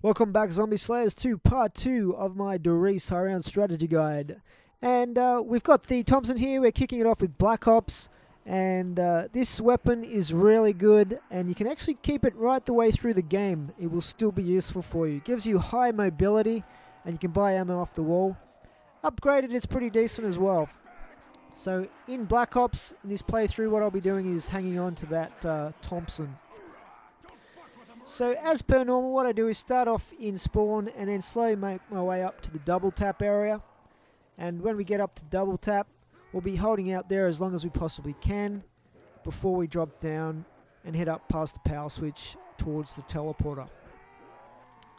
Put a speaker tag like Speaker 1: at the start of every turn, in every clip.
Speaker 1: Welcome back, Zombie Slayers, to part 2 of my Riese high round strategy guide. And we've got the Thompson here. We're kicking it off with Black Ops. And this weapon is really good, and you can actually keep it right the way through the game. It will still be useful for you. It gives you high mobility, and you can buy ammo off the wall. Upgraded, it's pretty decent as well. So in Black Ops, in this playthrough, what I'll be doing is hanging on to that Thompson. So as per normal, what I do is start off in spawn and then slowly make my way up to the double tap area. And when we get up to double tap, we'll be holding out there as long as we possibly can before we drop down and head up past the power switch towards the teleporter.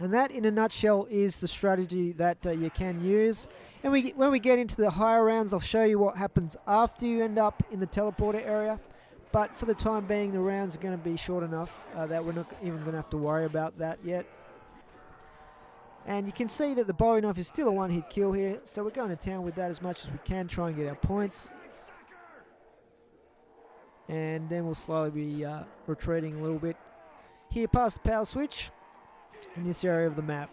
Speaker 1: And that, in a nutshell, is the strategy that you can use. And when we get into the higher rounds, I'll show you what happens after you end up in the teleporter area. But for the time being, the rounds are going to be short enough that we're not even going to have to worry about that yet. And you can see that the Bowie knife is still a one-hit kill here, so we're going to town with that as much as we can, try and get our points. And then we'll slowly be retreating a little bit here past the power switch in this area of the map.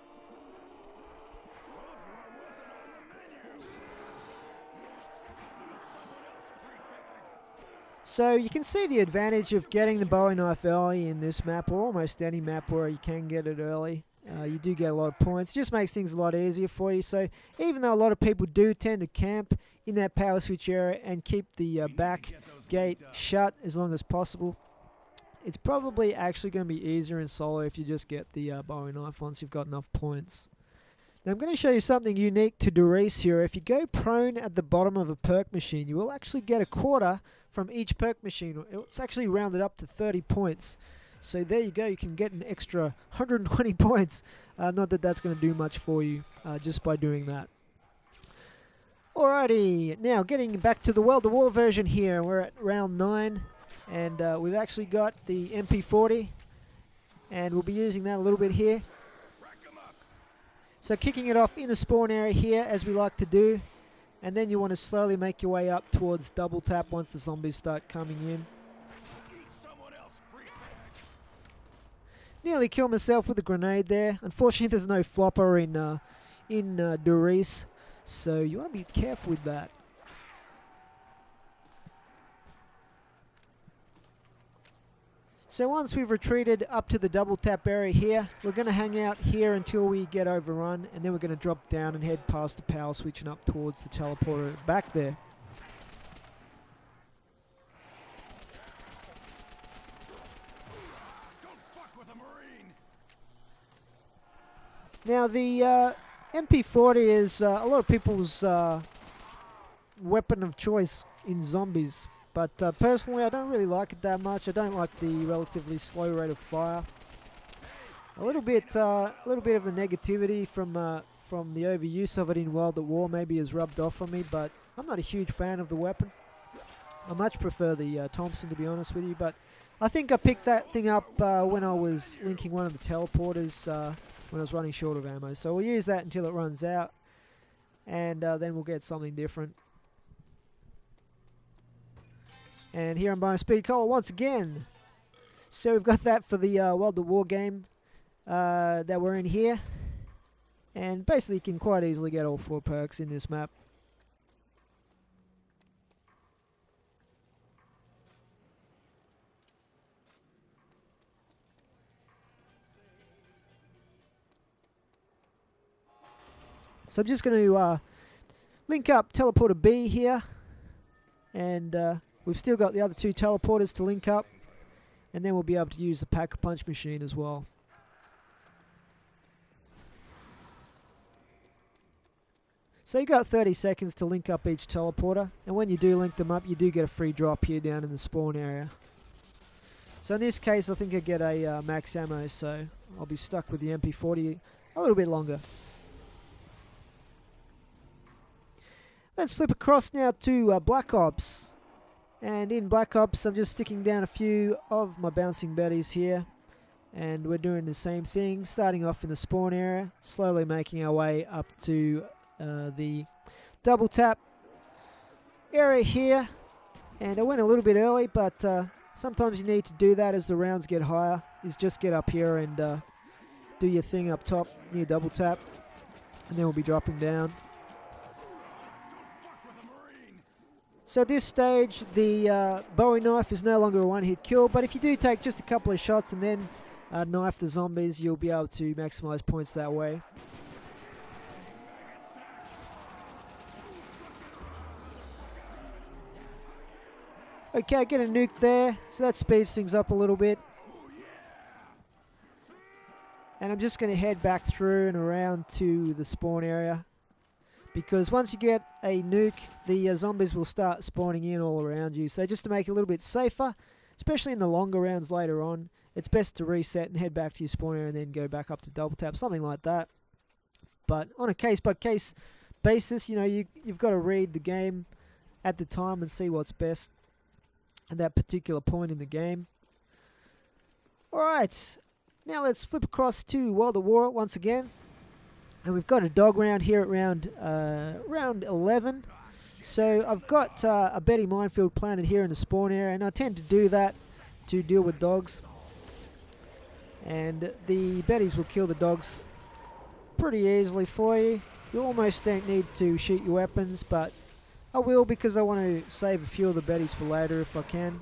Speaker 1: So you can see the advantage of getting the Bowie knife early in this map, or almost any map where you can get it early. You do get a lot of points. It just makes things a lot easier for you. So even though a lot of people do tend to camp in that power switch area and keep the back gate shut as long as possible, it's probably actually going to be easier in solo if you just get the Bowie knife once you've got enough points. Now I'm going to show you something unique to Riese here. If you go prone at the bottom of a perk machine, you will actually get a quarter from each perk machine. It's actually rounded up to 30 points. So there you go, you can get an extra 120 points. Not that that's going to do much for you just by doing that. Alrighty, now getting back to the World of War version here. We're at round 9, and we've actually got the MP40, and we'll be using that a little bit here. So kicking it off in the spawn area here, as we like to do, and then you want to slowly make your way up towards double tap once the zombies start coming in. Nearly killed myself with a grenade there. Unfortunately, there's no flopper in Riese, so you want to be careful with that. So once we've retreated up to the double tap area here, we're going to hang out here until we get overrun, and then we're going to drop down and head past the power switch and up towards the teleporter back there. Now the MP40 is a lot of people's weapon of choice in zombies, but personally I don't really like it that much. I don't like the relatively slow rate of fire. A little bit of the negativity from the overuse of it in World at War maybe has rubbed off on me, but I'm not a huge fan of the weapon. I much prefer the Thompson, to be honest with you, but I think I picked that thing up when I was linking one of the teleporters when I was running short of ammo. So we'll use that until it runs out, and then we'll get something different. And here I'm buying Speed Cola once again. So we've got that for the World at War game that we're in here. And basically you can quite easily get all 4 perks in this map. So I'm just going to link up teleporter B here, and we've still got the other 2 teleporters to link up, and then we'll be able to use the pack-a-punch machine as well. So you've got 30 seconds to link up each teleporter, and when you do link them up, you do get a free drop here down in the spawn area. So in this case, I think I get a max ammo, so I'll be stuck with the MP40 a little bit longer. Let's flip across now to Black Ops. And in Black Ops, I'm just sticking down a few of my bouncing betties here. And we're doing the same thing, starting off in the spawn area, slowly making our way up to the double tap area here. And I went a little bit early, but sometimes you need to do that as the rounds get higher, is just get up here and do your thing up top near double tap, and then we'll be dropping down. So at this stage, the Bowie knife is no longer a one-hit kill, but if you do take just a couple of shots and then knife the zombies, you'll be able to maximize points that way. Okay, get a nuke there, so that speeds things up a little bit. And I'm just going to head back through and around to the spawn area, because once you get a nuke, the zombies will start spawning in all around you. So just to make it a little bit safer, especially in the longer rounds later on, it's best to reset and head back to your spawn area and then go back up to double tap, something like that. But on a case-by-case basis, you know, you've got to read the game at the time and see what's best at that particular point in the game. Alright, now let's flip across to World at War once again. And we've got a dog round here at round 11. So I've got a Betty minefield planted here in the spawn area, and I tend to do that to deal with dogs. And the Betties will kill the dogs pretty easily for you. You almost don't need to shoot your weapons, but I will, because I want to save a few of the Betties for later if I can.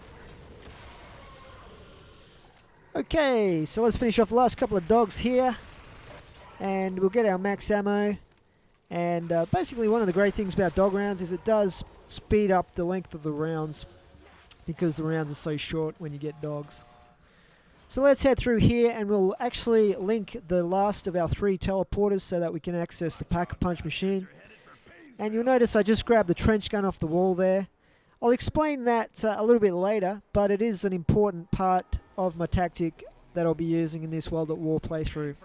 Speaker 1: Okay, so let's finish off the last couple of dogs here, and we'll get our max ammo. And basically one of the great things about dog rounds is it does speed up the length of the rounds, because the rounds are so short when you get dogs. So let's head through here, and we'll actually link the last of our 3 teleporters so that we can access the Pack-a-Punch machine. And you'll notice I just grabbed the trench gun off the wall there. I'll explain that a little bit later, but it is an important part of my tactic that I'll be using in this World at War playthrough.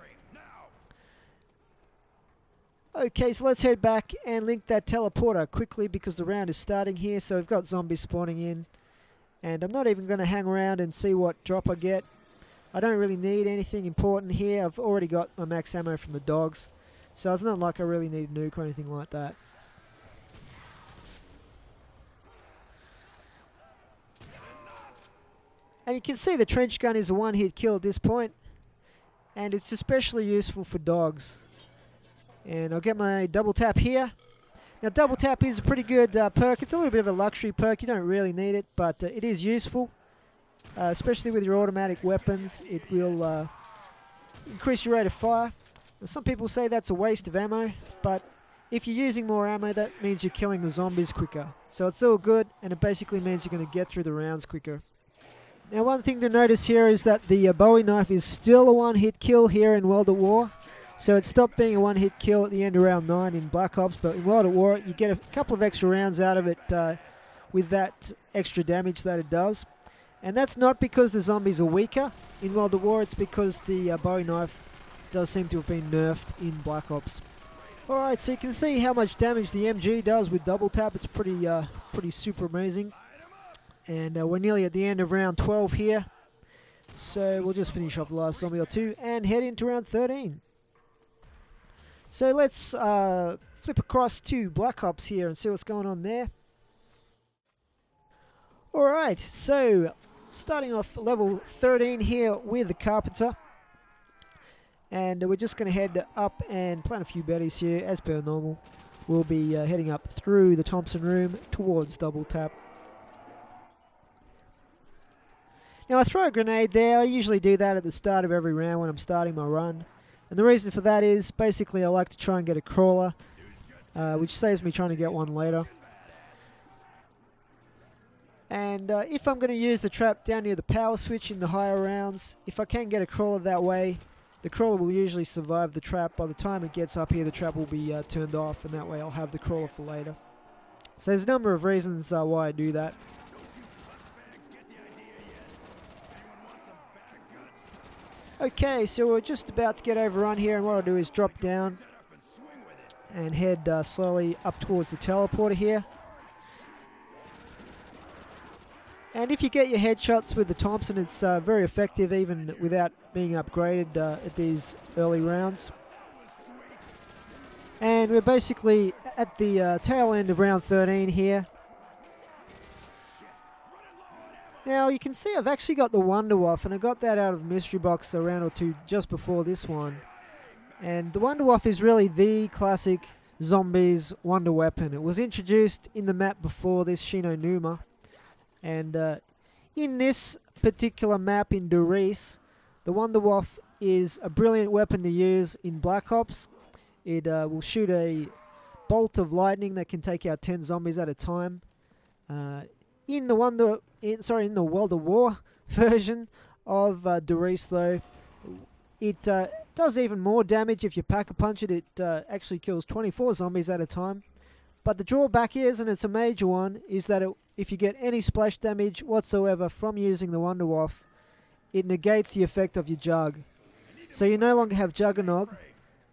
Speaker 1: Okay, so let's head back and link that teleporter quickly, because the round is starting here. So we've got zombies spawning in, and I'm not even going to hang around and see what drop I get. I don't really need anything important here. I've already got my max ammo from the dogs, so it's not like I really need a nuke or anything like that. And you can see the trench gun is a one-hit kill at this point, and it's especially useful for dogs. And I'll get my double tap here. Now double tap is a pretty good perk. It's a little bit of a luxury perk. You don't really need it, but it is useful. Especially with your automatic weapons, it will increase your rate of fire. Now, some people say that's a waste of ammo, but if you're using more ammo, that means you're killing the zombies quicker. So it's all good, and it basically means you're going to get through the rounds quicker. Now one thing to notice here is that the Bowie knife is still a one-hit kill here in World at War. So it stopped being a one-hit kill at the end of round 9 in Black Ops, but in World at War you get a couple of extra rounds out of it with that extra damage that it does. And that's not because the zombies are weaker in World at War, it's because the Bowie knife does seem to have been nerfed in Black Ops. Alright, so you can see how much damage the MG does with double tap. It's pretty super amazing. And we're nearly at the end of round 12 here. So we'll just finish off the last zombie or two and head into round 13. So let's flip across to Black Ops here and see what's going on there. Alright, so starting off level 13 here with the Carpenter. And we're just going to head up and plant a few betties here as per normal. We'll be heading up through the Thompson room towards double tap. Now I throw a grenade there. I usually do that at the start of every round when I'm starting my run. And the reason for that is basically I like to try and get a crawler, which saves me trying to get one later. And if I'm going to use the trap down near the power switch in the higher rounds, if I can get a crawler that way, the crawler will usually survive the trap. By the time it gets up here, the trap will be turned off, and that way I'll have the crawler for later. So there's a number of reasons why I do that. Okay, so we're just about to get overrun here, and what I'll do is drop down and head slowly up towards the teleporter here. And if you get your headshots with the Thompson, it's very effective even without being upgraded at these early rounds. And we're basically at the tail end of round 13 here. Now you can see I've actually got the Wonder Waff, and I got that out of Mystery Box a round or two just before this one. And the Wonder Waff is really the classic zombies wonder weapon. It was introduced in the map before this Shino Numa, and in this particular map in Riese, the Wonder Waff is a brilliant weapon to use in Black Ops. It will shoot a bolt of lightning that can take out 10 zombies at a time. In the World of War version of Riese, though, it does even more damage. If you pack-a-punch it, it actually kills 24 zombies at a time. But the drawback is, and it's a major one, is that if you get any splash damage whatsoever from using the Wonder Waff, it negates the effect of your Jug. So you no longer have Juggernog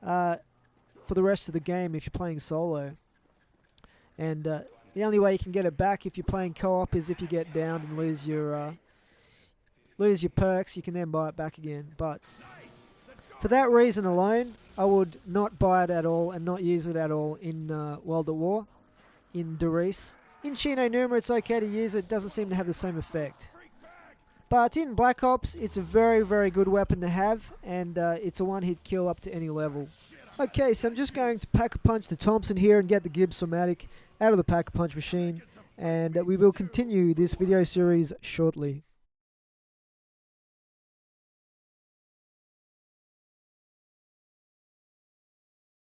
Speaker 1: for the rest of the game if you're playing solo. And the only way you can get it back if you're playing co-op is if you get downed and lose your perks. You can then buy it back again. But for that reason alone, I would not buy it at all and not use it at all in World at War, in Riese. In Shino Numa, it's okay to use it. Doesn't seem to have the same effect. But in Black Ops, it's a very, very good weapon to have, and it's a one-hit kill up to any level. Okay, so I'm just going to pack-a-punch the Thompson here and get the Gibbs-O-Matic out of the pack-a-punch machine, and we will continue this video series shortly.